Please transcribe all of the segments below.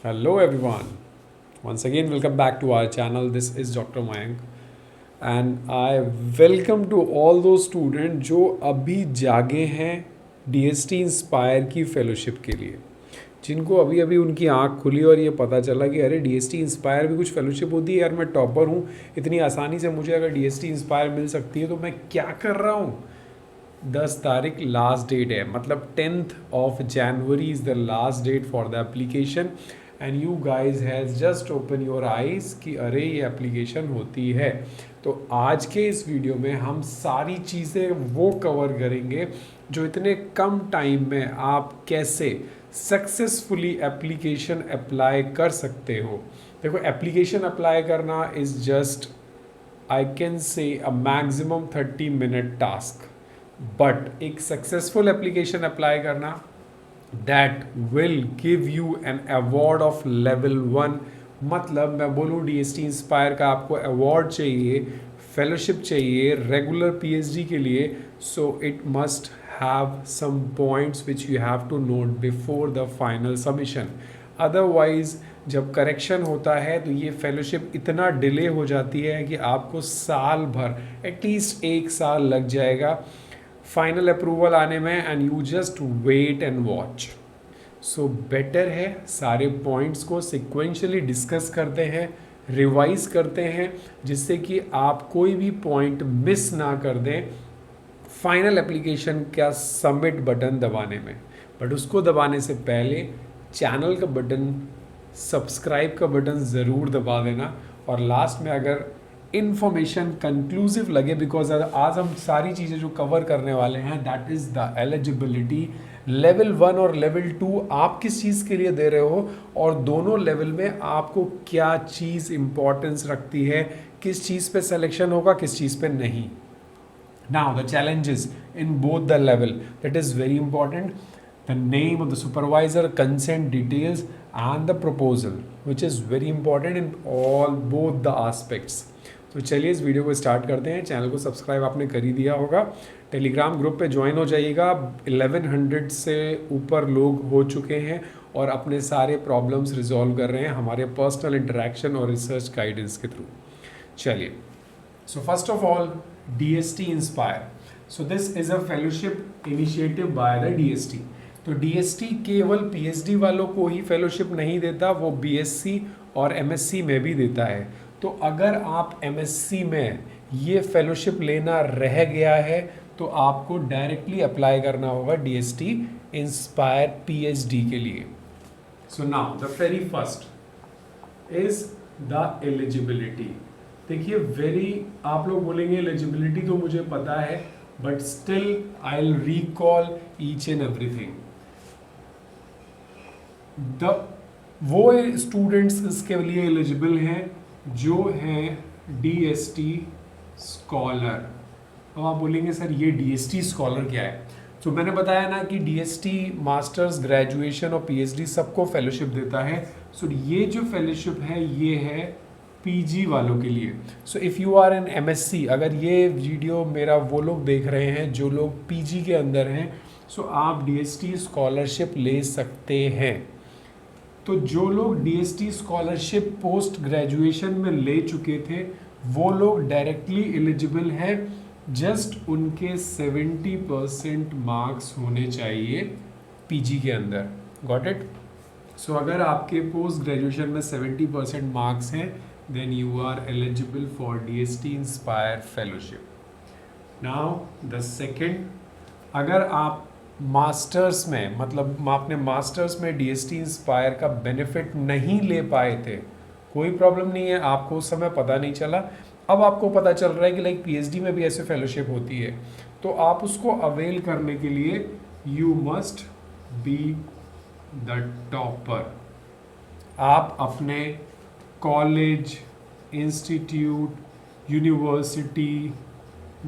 Hello everyone. Once again welcome back to our channel. This is Dr. Mayank and I welcome to all those students जो अभी जागे हैं DST inspire की fellowship के लिए, जिनको अभी अभी उनकी आंख खुली और ये पता चला कि अरे DST इंस्पायर भी कुछ फेलोशिप होती है यार, मैं टॉपर हूँ, इतनी आसानी से मुझे अगर DST इंस्पायर मिल सकती है तो मैं क्या कर रहा हूँ। 10 तारीख लास्ट डेट है, मतलब 10th of January is the last date for the application and you guys has just open your eyes कि अरे ये एप्लीकेशन होती है। तो आज के इस वीडियो में हम सारी चीज़ें वो कवर करेंगे जो इतने कम टाइम में आप कैसे सक्सेसफुली एप्लीकेशन अप्लाई कर सकते हो। देखो, एप्लीकेशन अप्लाई करना is just, I can say, a maximum 30 minute task, but एक सक्सेसफुल एप्लीकेशन अप्लाई करना, that will give you an award of level 1। मतलब मैं बोलूँ DST इंस्पायर का आपको अवार्ड चाहिए, फेलोशिप चाहिए रेगुलर PhD के लिए, so it must have some points which you have to note before the final submission. Otherwise जब करेक्शन होता है तो ये फेलोशिप इतना डिले हो जाती है कि आपको साल भर, एटलीस्ट 1 साल लग जाएगा फाइनल अप्रूवल आने में, and you just wait and watch. So better है सारे पॉइंट्स को सिक्वेंशली डिस्कस करते हैं, रिवाइज करते हैं, जिससे कि आप कोई भी पॉइंट मिस ना कर दें फाइनल एप्लीकेशन का सबमिट बटन दबाने में। बट उसको दबाने से पहले चैनल का बटन, सब्सक्राइब का बटन ज़रूर दबा देना। और लास्ट में अगर इन्फॉर्मेशन कंक्लूसिव लगे, बिकॉज आज हम सारी चीज़ें जो कवर करने वाले हैं that is the eligibility level 1 और लेवल 2 आप किस चीज़ के लिए दे रहे हो, और दोनों लेवल में आपको क्या चीज़ इम्पोर्टेंस रखती है, किस चीज़ पे सिलेक्शन होगा, किस चीज़ पे नहीं। Now the challenges in both the level, that is very important. The name of the supervisor, consent details and the proposal, which is very important in all both the aspects. तो चलिए इस video को start करते हैं। Channel को subscribe आपने कर ही दिया होगा, टेलीग्राम ग्रुप पे ज्वाइन हो जाइएगा। 1100 से ऊपर लोग हो चुके हैं और अपने सारे प्रॉब्लम्स रिजॉल्व कर रहे हैं हमारे पर्सनल इंटरेक्शन और रिसर्च गाइडेंस के थ्रू। चलिए, so first of all, DST Inspire. So this is a fellowship initiative by the DST. तो DST केवल PhD वालों को ही फेलोशिप नहीं देता, वो BSc और MSc में भी देता है। तो अगर आप MSc में ये फेलोशिप लेना रह गया है तो आपको डायरेक्टली अप्लाई करना होगा DST Inspire PhD के लिए। So now the very first is the eligibility. देखिए, आप लोग बोलेंगे एलिजिबिलिटी तो मुझे पता है, but still I will recall each and everything. वो स्टूडेंट्स इसके लिए एलिजिबल हैं जो हैं DST स्कॉलर। अब आप बोलेंगे सर ये DST स्कॉलर क्या है? तो मैंने बताया ना कि DST मास्टर्स, ग्रेजुएशन और PhD सबको फेलोशिप देता है। सो ये जो फेलोशिप है ये है PG वालों के लिए। So if you are in MSc, अगर ये वीडियो मेरा वो लोग देख रहे हैं जो लोग PG के अंदर हैं, सो आप DST स्कॉलरशिप ले सकते हैं। तो जो लोग DST स्कॉलरशिप पोस्ट ग्रेजुएशन में ले चुके थे वो लोग डायरेक्टली एलिजिबल हैं, जस्ट उनके 70% मार्क्स होने चाहिए PG के अंदर। Got it? सो अगर आपके पोस्ट ग्रेजुएशन में 70% मार्क्स हैं, then you are eligible for DST Inspire Fellowship. Now the second, अगर आप मास्टर्स में, मतलब आपने मास्टर्स में DST Inspire का बेनिफिट नहीं ले पाए थे, कोई प्रॉब्लम नहीं है, आपको उस समय पता नहीं चला, अब आपको पता चल रहा है कि लाइक PhD में भी ऐसे फेलोशिप होती है, तो आप उसको अवेल करने के लिए you must be the topper. आप अपने कॉलेज, इंस्टीट्यूट, यूनिवर्सिटी,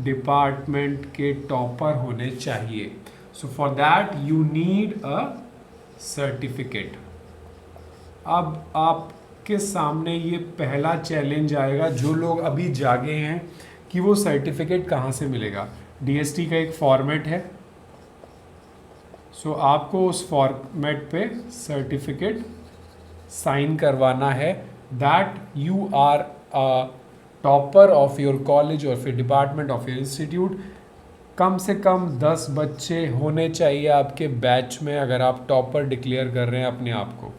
डिपार्टमेंट के टॉपर होने चाहिए। So for that you need a certificate. अब आपके सामने ये पहला चैलेंज आएगा, जो लोग अभी जागे हैं, कि वो सर्टिफिकेट कहाँ से मिलेगा। DST का एक फॉर्मेट है, सो आपको उस फॉर्मेट पे सर्टिफिकेट साइन करवाना है that you are a topper of your college और फिर डिपार्टमेंट ऑफ योर इंस्टीट्यूट। कम से कम 10 बच्चे होने चाहिए आपके बैच में अगर आप टॉपर डिक्लेयर कर रहे हैं अपने आप को।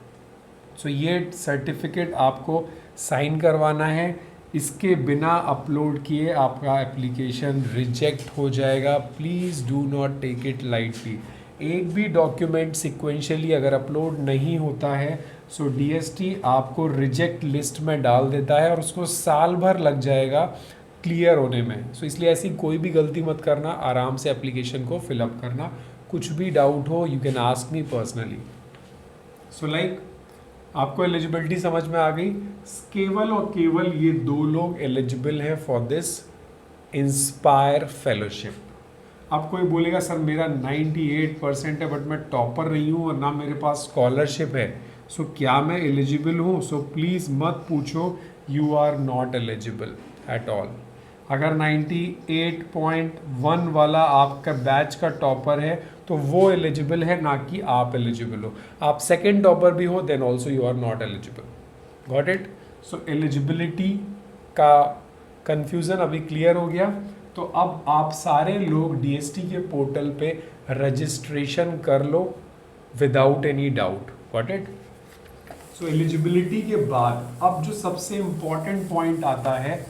सो ये सर्टिफिकेट आपको साइन करवाना है। इसके बिना अपलोड किए आपका एप्लीकेशन रिजेक्ट हो जाएगा। Please do not take it lightly. एक भी डॉक्यूमेंट सिक्वेंशियली अगर अपलोड नहीं होता है सो डीएसटी आपको रिजेक्ट लिस्ट में डाल देता है और उसको साल भर लग जाएगा क्लियर होने में। सो इसलिए ऐसी कोई भी गलती मत करना, आराम से एप्लीकेशन को फिलअप करना। कुछ भी डाउट हो you can ask me personally. So like आपको एलिजिबिलिटी समझ में आ गई। केवल और केवल ये 2 लोग एलिजिबल हैं फॉर दिस इंस्पायर फेलोशिप। अब कोई बोलेगा सर मेरा 98% है बट मैं टॉपर नहीं हूँ और ना मेरे पास स्कॉलरशिप है, सो क्या मैं एलिजिबल हूँ? सो प्लीज़ मत पूछो, you are not eligible at all. अगर 98.1 वाला आपका बैच का टॉपर है तो वो एलिजिबल है, ना कि आप एलिजिबल हो। आप सेकेंड टॉपर भी हो then also you are not eligible. Got it? So eligibility का कन्फ्यूज़न अभी क्लियर हो गया। तो अब आप सारे लोग डीएसटी के पोर्टल पे रजिस्ट्रेशन कर लो without any doubt. Got it? So eligibility के बाद अब जो सबसे इम्पॉर्टेंट पॉइंट आता है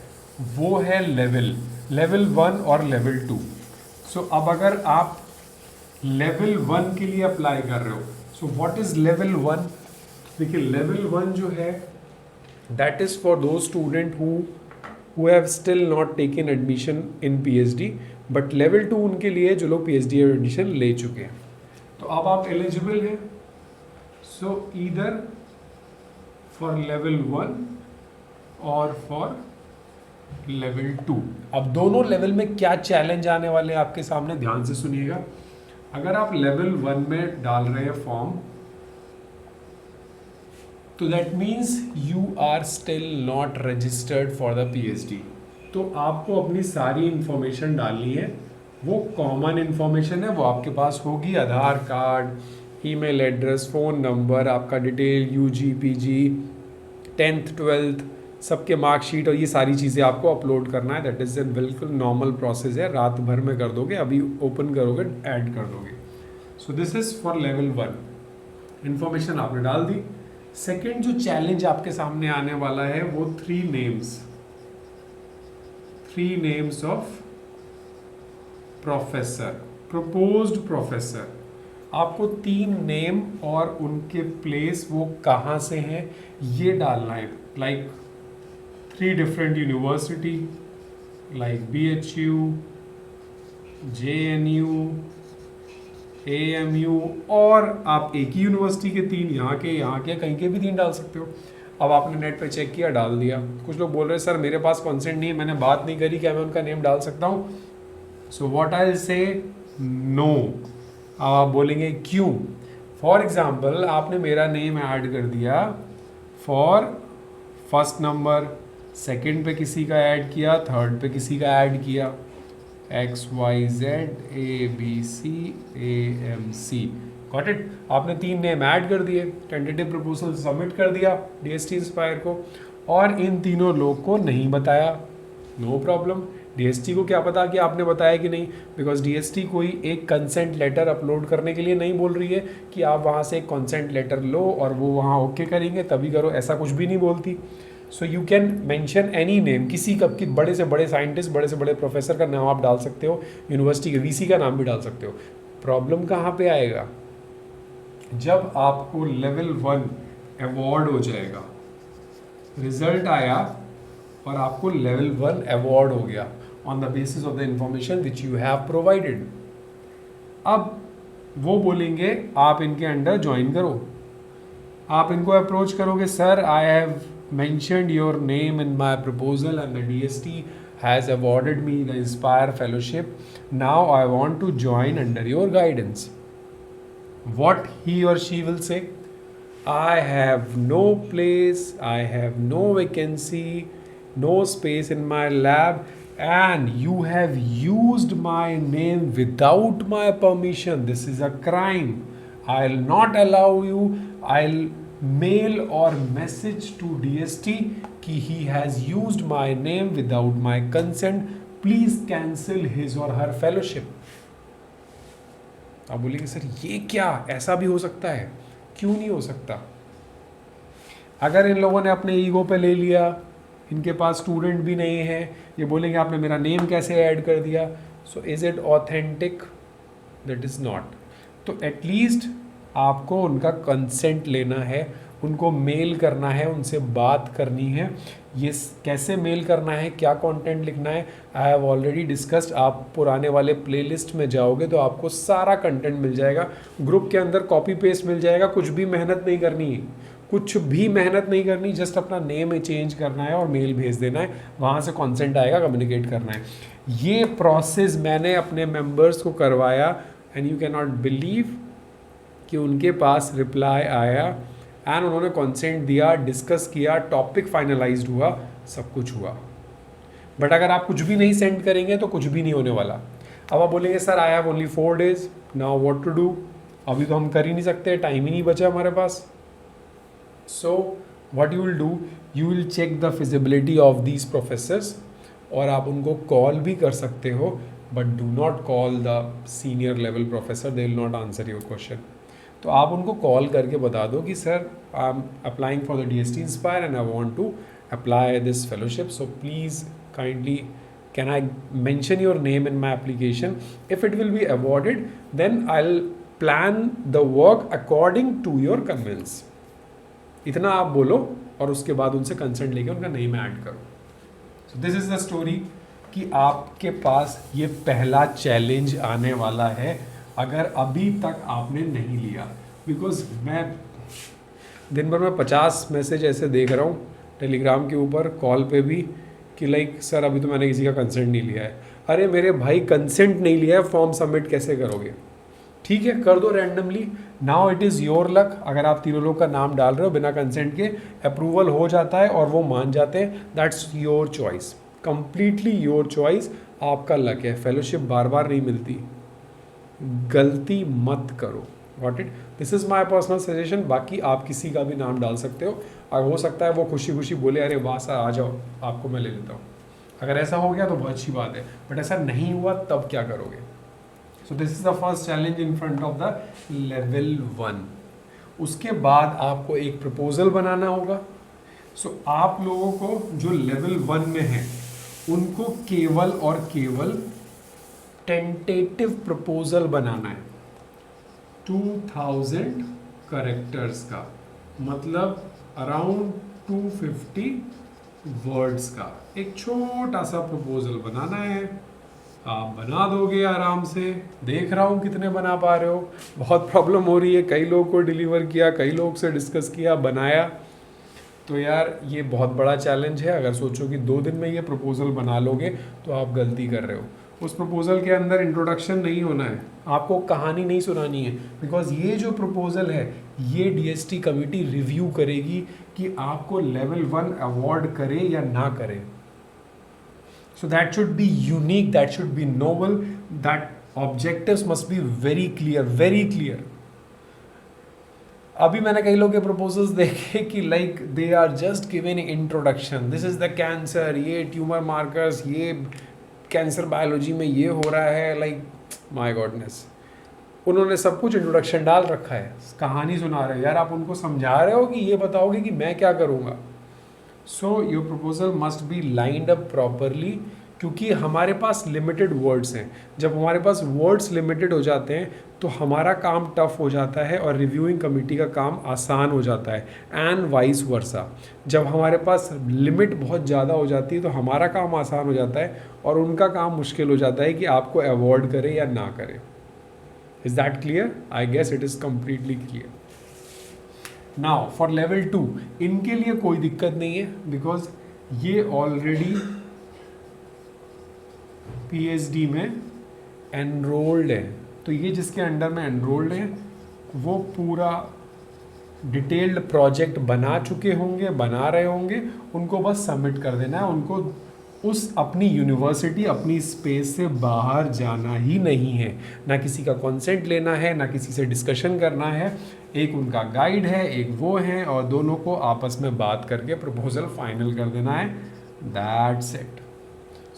वो है लेवल 1 और लेवल 2। सो अब अगर आप लेवल 1 के लिए अप्लाई कर रहे हो, सो व्हाट इज लेवल 1? देखिए लेवल 1 जो है दैट इज फॉर दो student who have still not taken admission in PhD, but level 2 उनके लिए जो लोग पीएचडी एडमिशन ले चुके हैं। तो अब आप एलिजिबल हैं, सो ईदर फॉर लेवल 1 और फॉर लेवल 2। अब दोनों लेवल में क्या चैलेंज आने वाले हैं आपके सामने, ध्यान से सुनिएगा। अगर आप लेवल 1 में डाल रहे हैं फॉर्म तो that means you are still not registered for the PhD. तो आपको अपनी सारी इंफॉर्मेशन डालनी है, वो कॉमन इंफॉर्मेशन है, वो आपके पास होगी। Aadhaar card, email address, phone number, आपका detail, UG PG, 10th 12th सबके मार्कशीट और ये सारी चीज़ें आपको अपलोड करना है। दैट इज़ ए बिल्कुल नॉर्मल प्रोसेस है, रात भर में कर दोगे, अभी ओपन करोगे ऐड कर दोगे। So this is for level 1। Information आपने डाल दी। सेकेंड जो चैलेंज आपके सामने आने वाला है वो 3 names of professor, proposed professor. आपको 3 नेम और उनके प्लेस वो कहाँ से हैं ये डालना है। Like 3 different university like BHU, JNU, AMU, और आप एक ही यूनिवर्सिटी के 3, यहाँ के कहीं के भी 3 डाल सकते हो। अब आपने नेट पे चेक किया, डाल दिया। कुछ लोग बोल रहे हैं सर मेरे पास कंसेंट नहीं है, मैंने बात नहीं करी, क्या मैं उनका नेम डाल सकता हूँ? So what I will say, no. आप बोलेंगे क्यों? फॉर एग्जाम्पल आपने मेरा नेम ऐड कर दिया फॉर फर्स्ट नंबर, सेकंड पे किसी का ऐड किया, थर्ड पे किसी का ऐड किया, XYZ ABCAMC। Got it? आपने 3 नेम ऐड कर दिए, टेंटेटिव प्रपोजल सबमिट कर दिया डीएसटी इंस्पायर को, और इन तीनों लोग को नहीं बताया। No problem. डीएसटी को क्या पता कि आपने बताया कि नहीं, बिकॉज डीएसटी कोई एक कंसेंट लेटर अपलोड करने के लिए नहीं बोल रही है कि आप वहाँ से एक कंसेंट लेटर लो और वो वहाँ ओके करेंगे तभी करो, ऐसा कुछ भी नहीं बोलती। So you can mention any name, किसी कब की बड़े से बड़े साइंटिस्ट, बड़े से बड़े प्रोफेसर का नाम आप डाल सकते हो, यूनिवर्सिटी के वीसी का नाम भी डाल सकते हो। प्रॉब्लम कहाँ पे आएगा? जब आपको लेवल 1 अवार्ड हो जाएगा, रिजल्ट आया और आपको लेवल 1 अवार्ड हो गया on the basis of the information which you have provided. अब वो बोलेंगे आप इनके अंडर ज्वाइन करो। आप इनको अप्रोच करोगे, sir I have mentioned your name in my proposal and the DST has awarded me the Inspire Fellowship. Now I want to join under your guidance. What he or she will say? I have no place, I have no vacancy, no space in my lab, and you have used my name without my permission. This is a crime. I'll not allow you. I'll mail और message to DST कि he has used my name without my consent, please cancel his और her fellowship. आप बोलेंगे sir ये क्या, ऐसा भी हो सकता है? क्यों नहीं हो सकता? अगर इन लोगों ने अपने ईगो पे ले लिया, इनके पास स्टूडेंट भी नहीं है, ये बोलेंगे आपने मेरा नेम कैसे ऐड कर दिया, so is it authentic? That is not. तो एटलीस्ट आपको उनका कंसेंट लेना है, उनको मेल करना है, उनसे बात करनी है। ये कैसे मेल करना है, क्या कंटेंट लिखना है, आई हैव ऑलरेडी डिस्कस्ड। आप पुराने वाले प्लेलिस्ट में जाओगे तो आपको सारा कंटेंट मिल जाएगा। ग्रुप के अंदर कॉपी पेस्ट मिल जाएगा, कुछ भी मेहनत नहीं करनी है, कुछ भी मेहनत नहीं करनी, जस्ट अपना नेम चेंज करना है और मेल भेज देना है, वहाँ से कंसेंट आएगा, कम्युनिकेट करना है। ये प्रोसेस मैंने अपने मेंबर्स को करवाया and you can not believe कि उनके पास रिप्लाई आया एंड उन्होंने कंसेंट दिया, डिस्कस किया, टॉपिक फाइनलाइज्ड हुआ, सब कुछ हुआ। बट अगर आप कुछ भी नहीं सेंड करेंगे तो कुछ भी नहीं होने वाला। अब आप बोलेंगे sir I have only 4 days, now what to do? अभी तो हम कर ही नहीं सकते, टाइम ही नहीं बचा हमारे पास। So what you will do, you will check the feasibility of these professors, और आप उनको कॉल भी कर सकते हो, but do not call the senior level professor, they will not answer your question. तो आप उनको कॉल करके बता दो कि sir I am applying for the DST inspire and I want to apply this fellowship, so please kindly can I mention your name in my application? If it will be awarded, then I'll plan the work according to your convenience. इतना आप बोलो और उसके बाद उनसे consent लेके उनका name add करो। So this is the story कि आपके पास ये पहला चैलेंज आने वाला है अगर अभी तक आपने नहीं लिया। बिकॉज मैं दिन भर में 50 मैसेज ऐसे देख रहा हूँ टेलीग्राम के ऊपर, कॉल पे भी, कि लाइक सर अभी तो मैंने किसी का कंसेंट नहीं लिया है। अरे मेरे भाई कंसेंट नहीं लिया है, फॉर्म सबमिट कैसे करोगे? ठीक है, कर दो randomly, now it is your luck. अगर आप तीनों लोग का नाम डाल रहे हो बिना कंसेंट के, अप्रूवल हो जाता है और वो मान जाते हैं, that's your choice, completely your choice, आपका लक है। फेलोशिप बार बार नहीं मिलती, गलती मत करो। Got it? This is my personal suggestion. बाकी आप किसी का भी नाम डाल सकते हो और हो सकता है वो खुशी खुशी बोले अरे वाह सर आ जाओ, आपको मैं ले लेता हूँ। अगर ऐसा हो गया तो बहुत अच्छी बात है, बट ऐसा नहीं हुआ तब क्या करोगे? So this is the first challenge in front of the level 1। उसके बाद आपको एक प्रपोजल बनाना होगा। सो आप लोगों को जो लेवल 1 में है उनको केवल और केवल टेंटेटिव प्रपोजल बनाना है 2000 करेक्टर्स का, मतलब अराउंड 250 वर्ड्स का एक छोटा सा प्रपोजल बनाना है। आप बना दोगे आराम से, देख रहा हूँ कितने बना पा रहे हो। बहुत प्रॉब्लम हो रही है, कई लोग को डिलीवर किया, कई लोग से डिस्कस किया, बनाया। तो यार ये बहुत बड़ा चैलेंज है। अगर सोचो कि 2 दिन में ये प्रपोजल बना लोगे तो आप गलती कर रहे हो। उस प्रपोजल के अंदर इंट्रोडक्शन नहीं होना है, आपको कहानी नहीं सुनानी है, बिकॉज ये जो प्रपोजल है ये DST कमेटी रिव्यू करेगी कि आपको लेवल 1 अवार्ड करे या ना करे। So that should be unique, that should be noble, that objectives must be very clear, very clear. अभी मैंने कई लोग के प्रपोजल्स देखे कि like they are just giving introduction, this is the cancer, ये ट्यूमर मार्कर्स, ये कैंसर बायोलॉजी में ये हो रहा है, लाइक माय गॉडनेस। उन्होंने सब कुछ इंट्रोडक्शन डाल रखा है, कहानी सुना रहे हो यार। आप उनको समझा रहे हो कि ये बताओगे कि मैं क्या करूँगा। So your proposal must be lined up properly, क्योंकि हमारे पास लिमिटेड वर्ड्स हैं। जब हमारे पास वर्ड्स लिमिटेड हो जाते हैं तो हमारा काम टफ हो जाता है और रिव्यूइंग कमेटी का काम आसान हो जाता है, एंड वाइस वर्सा। जब हमारे पास लिमिट बहुत ज़्यादा हो जाती है तो हमारा काम आसान हो जाता है और उनका काम मुश्किल हो जाता है कि आपको अवॉर्ड करे या ना करे। Is that clear? I guess it is completely clear. Now for level 2, इनके लिए कोई दिक्कत नहीं है, बिकॉज ये ऑलरेडी PhD में एनरोल्ड है। तो ये जिसके अंडर में एनरोल्ड है वो पूरा डिटेल्ड प्रोजेक्ट बना चुके होंगे, बना रहे होंगे, उनको बस सबमिट कर देना है। उनको उस अपनी यूनिवर्सिटी अपनी स्पेस से बाहर जाना ही नहीं है, ना किसी का कंसेंट लेना है, ना किसी से डिस्कशन करना है। एक उनका गाइड है, एक वो है, और दोनों को आपस में बात करके प्रपोजल फाइनल कर देना है। That's it.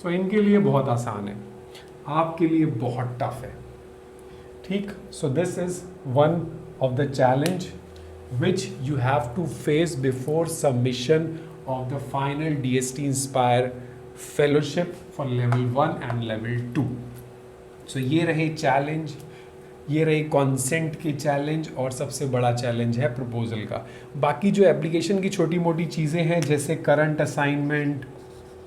सो इनके लिए बहुत आसान है, आपके लिए बहुत टफ है। ठीक, so this is one of the challenge which you have to face before submission of the final DST Inspire fellowship for level 1 and level 2. So ये रहे चैलेंज, ये रही कॉन्सेंट के चैलेंज, और सबसे बड़ा चैलेंज है प्रपोजल का। बाकी जो एप्लीकेशन की छोटी मोटी चीज़ें हैं जैसे करंट असाइनमेंट,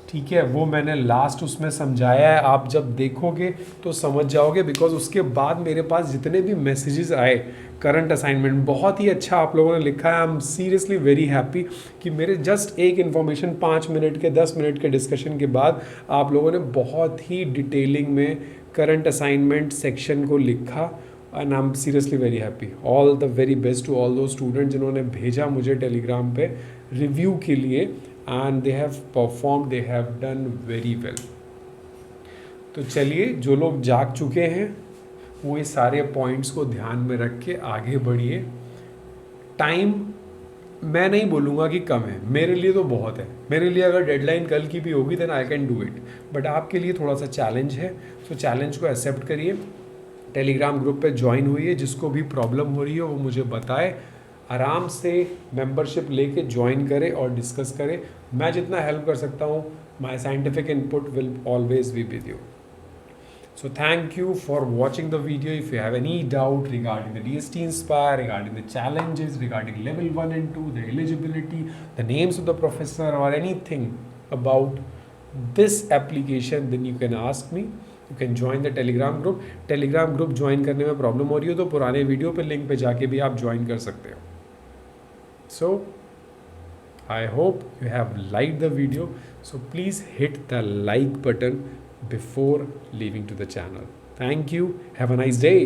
ठीक है, वो मैंने लास्ट उसमें समझाया है, आप जब देखोगे तो समझ जाओगे। बिकॉज उसके बाद मेरे पास जितने भी मैसेजेस आए, करंट असाइनमेंट बहुत ही अच्छा आप लोगों ने लिखा है, आई एम सीरियसली वेरी हैप्पी कि मेरे जस्ट एक इन्फॉर्मेशन 5 मिनट के 10 मिनट के डिस्कशन के बाद आप लोगों ने बहुत ही डिटेलिंग में करंट असाइनमेंट सेक्शन को लिखा, and I am seriously very happy. All the very best to all दो स्टूडेंट जिन्होंने भेजा मुझे टेलीग्राम पे रिव्यू के लिए, and they have perform, they have done very well. तो चलिए, जो लोग जाग चुके हैं वो ये सारे पॉइंट्स को ध्यान में रख के आगे बढ़िए। टाइम मैं नहीं बोलूँगा कि कम है, मेरे लिए तो बहुत है। मेरे लिए अगर डेडलाइन कल की भी होगी then I can do it, but आपके लिए थोड़ा सा चैलेंज है। सो चैलेंज को एक्सेप्ट करिए, टेलीग्राम ग्रुप पे ज्वाइन हुई, जिसको भी प्रॉब्लम हो रही है वो मुझे बताए, आराम से मेंबरशिप लेके ज्वाइन करें और डिस्कस करें। मैं जितना हेल्प कर सकता हूँ, my scientific input will always be with you. So thank you for watching the video. If you have any doubt regarding the DST Inspire, regarding the challenges, regarding level 1 and 2, the eligibility, the names of the professor, or anything about this application, then you can ask me. You can join the Telegram group. Telegram group join करने में problem हो रही हो तो पुराने video पे link पे जाके भी आप ज्वाइन कर सकते हो। So I hope you have liked the video. So please hit the like button before leaving to the channel. Thank you. Have a nice day.